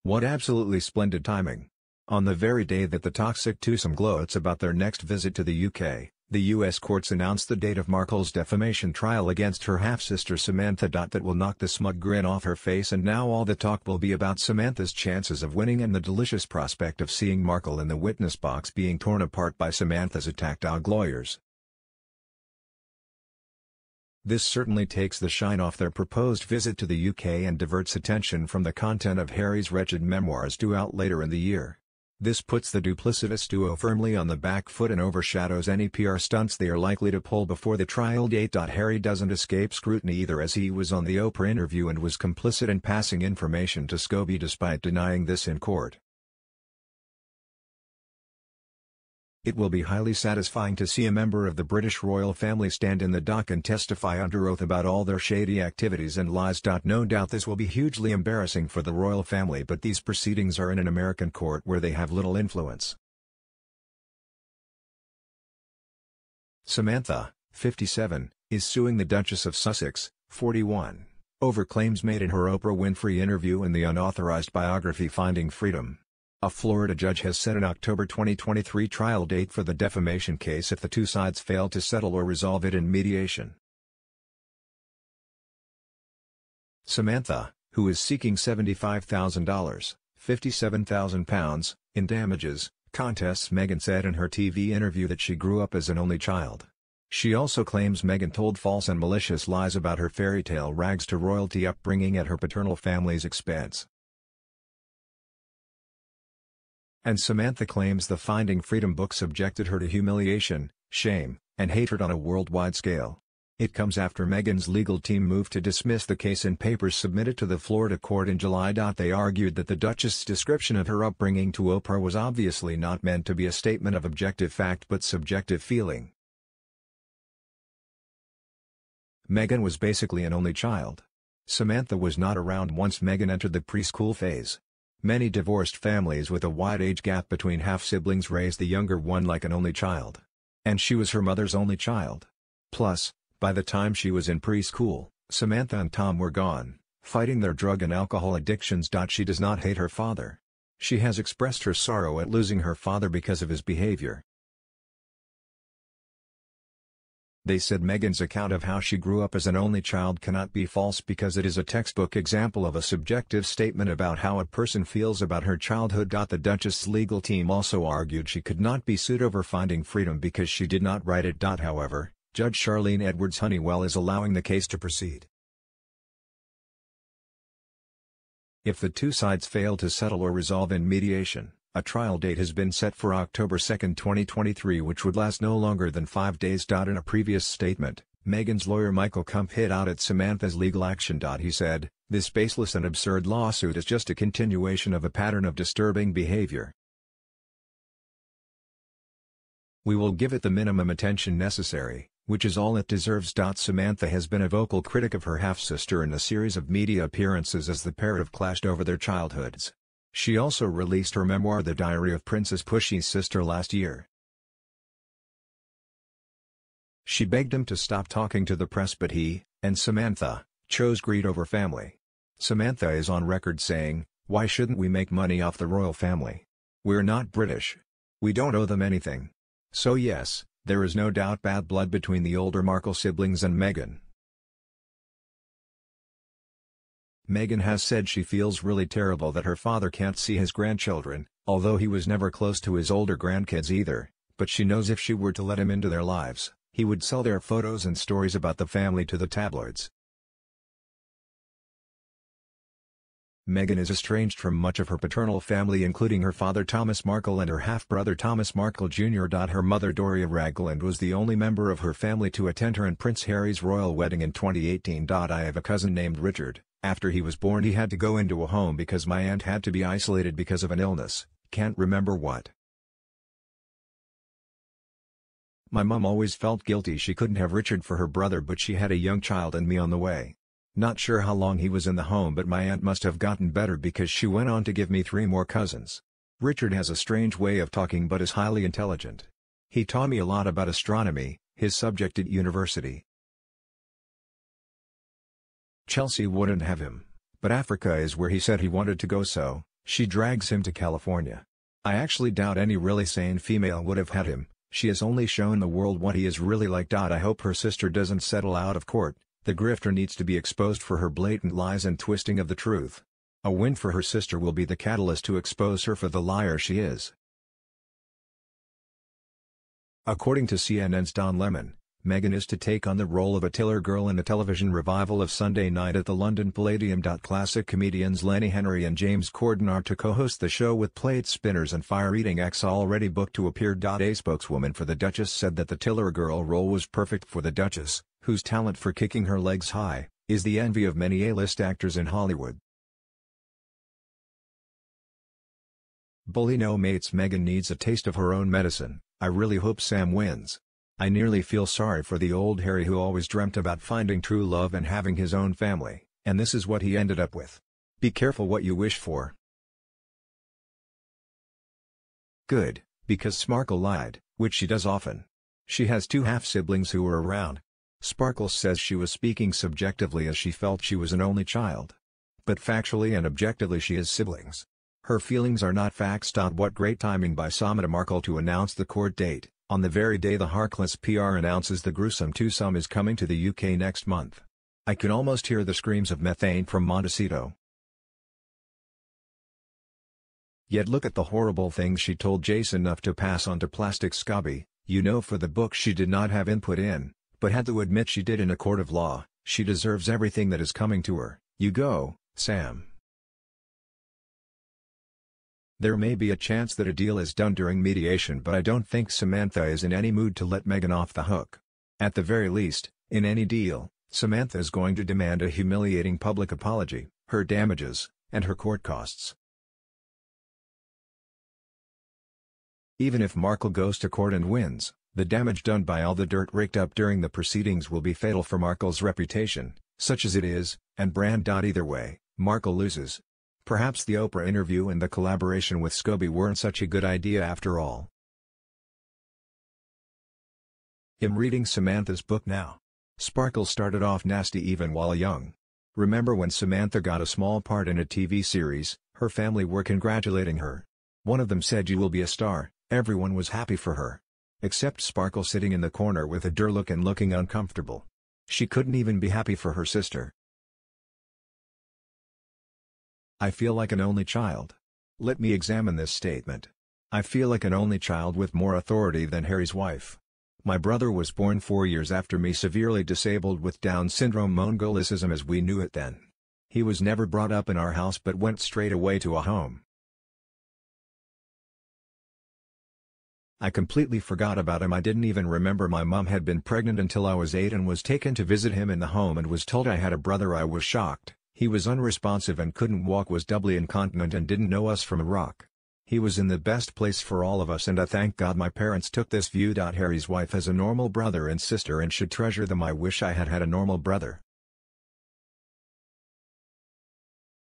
What absolutely splendid timing. On the very day that the toxic twosome gloats about their next visit to the UK, the US courts announced the date of Markle's defamation trial against her half-sister Samantha. That will knock the smug grin off her face, and now all the talk will be about Samantha's chances of winning and the delicious prospect of seeing Markle in the witness box being torn apart by Samantha's attack dog lawyers. This certainly takes the shine off their proposed visit to the UK and diverts attention from the content of Harry's wretched memoirs due out later in the year. This puts the duplicitous duo firmly on the back foot and overshadows any PR stunts they are likely to pull before the trial date. Harry doesn't escape scrutiny either, as he was on the Oprah interview and was complicit in passing information to Scobie despite denying this in court. It will be highly satisfying to see a member of the British royal family stand in the dock and testify under oath about all their shady activities and lies. No doubt this will be hugely embarrassing for the royal family, but these proceedings are in an American court where they have little influence. Samantha, 57, is suing the Duchess of Sussex, 41, over claims made in her Oprah Winfrey interview in the unauthorized biography Finding Freedom. A Florida judge has set an October 2023 trial date for the defamation case if the two sides fail to settle or resolve it in mediation. Samantha, who is seeking $75,000, £57,000, in damages, contests Meghan said in her TV interview that she grew up as an only child. She also claims Meghan told false and malicious lies about her fairy tale rags to royalty upbringing at her paternal family's expense. And Samantha claims the Finding Freedom book subjected her to humiliation, shame, and hatred on a worldwide scale. It comes after Meghan's legal team moved to dismiss the case in papers submitted to the Florida court in July. They argued that the Duchess' description of her upbringing to Oprah was obviously not meant to be a statement of objective fact but subjective feeling. Meghan was basically an only child. Samantha was not around once Meghan entered the preschool phase. Many divorced families with a wide age gap between half-siblings raised the younger one like an only child. And she was her mother's only child. Plus, by the time she was in preschool, Samantha and Tom were gone, fighting their drug and alcohol addictions. She does not hate her father. She has expressed her sorrow at losing her father because of his behavior. They said Meghan's account of how she grew up as an only child cannot be false because it is a textbook example of a subjective statement about how a person feels about her childhood. The Duchess' legal team also argued she could not be sued over Finding Freedom because she did not write it. However, Judge Charlene Edwards Honeywell is allowing the case to proceed. If the two sides fail to settle or resolve in mediation, a trial date has been set for October 2, 2023, which would last no longer than 5 days. In a previous statement, Meghan's lawyer Michael Kump hit out at Samantha's legal action. He said, "This baseless and absurd lawsuit is just a continuation of a pattern of disturbing behavior. We will give it the minimum attention necessary, which is all it deserves." Samantha has been a vocal critic of her half-sister in a series of media appearances as the pair have clashed over their childhoods. She also released her memoir The Diary of Princess Pushy's Sister last year. She begged him to stop talking to the press, but he, and Samantha, chose greed over family. Samantha is on record saying, "Why shouldn't we make money off the royal family? We're not British. We don't owe them anything." So yes, there is no doubt bad blood between the older Markle siblings and Meghan. Meghan has said she feels really terrible that her father can't see his grandchildren, although he was never close to his older grandkids either, but she knows if she were to let him into their lives, he would sell their photos and stories about the family to the tabloids. Meghan is estranged from much of her paternal family, including her father Thomas Markle and her half-brother Thomas Markle Jr. Her mother Doria Ragland was the only member of her family to attend her and Prince Harry's royal wedding in 2018. "I have a cousin named Richard. After he was born he had to go into a home because my aunt had to be isolated because of an illness, can't remember what. My mum always felt guilty she couldn't have Richard for her brother, but she had a young child and me on the way. Not sure how long he was in the home, but my aunt must have gotten better because she went on to give me 3 more cousins. Richard has a strange way of talking but is highly intelligent. He taught me a lot about astronomy, his subject at university. Chelsea wouldn't have him, but Africa is where he said he wanted to go, so She drags him to California. I actually doubt any really sane female would have had him. She has only shown the world what he is really like. I hope her sister doesn't settle out of court. The grifter needs to be exposed for her blatant lies and twisting of the truth. A win for her sister will be the catalyst to expose her for the liar she is. According to CNN's Don Lemon, Meghan is to take on the role of a tiller girl in the television revival of Sunday Night at the London Palladium. Classic comedians Lenny Henry and James Corden are to co-host the show with plate spinners and fire-eating ex already booked to appear. A spokeswoman for the Duchess said that the tiller girl role was perfect for the Duchess, whose talent for kicking her legs high is the envy of many A-list actors in Hollywood. Bully no mates. Meghan needs a taste of her own medicine. I really hope Sam wins. I nearly feel sorry for the old Harry who always dreamt about finding true love and having his own family, and this is what he ended up with. Be careful what you wish for. Good, because Markle lied, which she does often. She has two half-siblings who were around. Sparkle says she was speaking subjectively as she felt she was an only child. But factually and objectively she has siblings. Her feelings are not facts. What great timing by Samantha Markle to announce the court date, on the very day the Harkless PR announces the gruesome twosome is coming to the UK next month. I can almost hear the screams of methane from Montecito. Yet look at the horrible things she told Jason enough to pass on to Plastic Scobby. For the book she did not have input in, but had to admit she did in a court of law. She deserves everything that is coming to her. You go, Sam. There may be a chance that a deal is done during mediation, but I don't think Samantha is in any mood to let Meghan off the hook. At the very least, in any deal, Samantha is going to demand a humiliating public apology, her damages, and her court costs. Even if Markle goes to court and wins, the damage done by all the dirt raked up during the proceedings will be fatal for Markle's reputation, such as it is, and brand. Either way, Markle loses. Perhaps the Oprah interview and the collaboration with Scobie weren't such a good idea after all. I'm reading Samantha's book now. Sparkle started off nasty even while young. Remember when Samantha got a small part in a TV series, her family were congratulating her. One of them said, "You will be a star." Everyone was happy for her. Except Sparkle sitting in the corner with a dir look and looking uncomfortable. She couldn't even be happy for her sister. I feel like an only child. Let me examine this statement. I feel like an only child with more authority than Harry's wife. My brother was born 4 years after me, severely disabled with Down syndrome, Mongolism as we knew it then. He was never brought up in our house but went straight away to a home. I completely forgot about him. I didn't even remember my mom had been pregnant until I was 8 and was taken to visit him in the home and was told I had a brother. I was shocked. He was unresponsive and couldn't walk, was doubly incontinent and didn't know us from a rock. He was in the best place for all of us, and I thank God my parents took this view. Harry's wife has a normal brother and sister and should treasure them. I wish I had had a normal brother.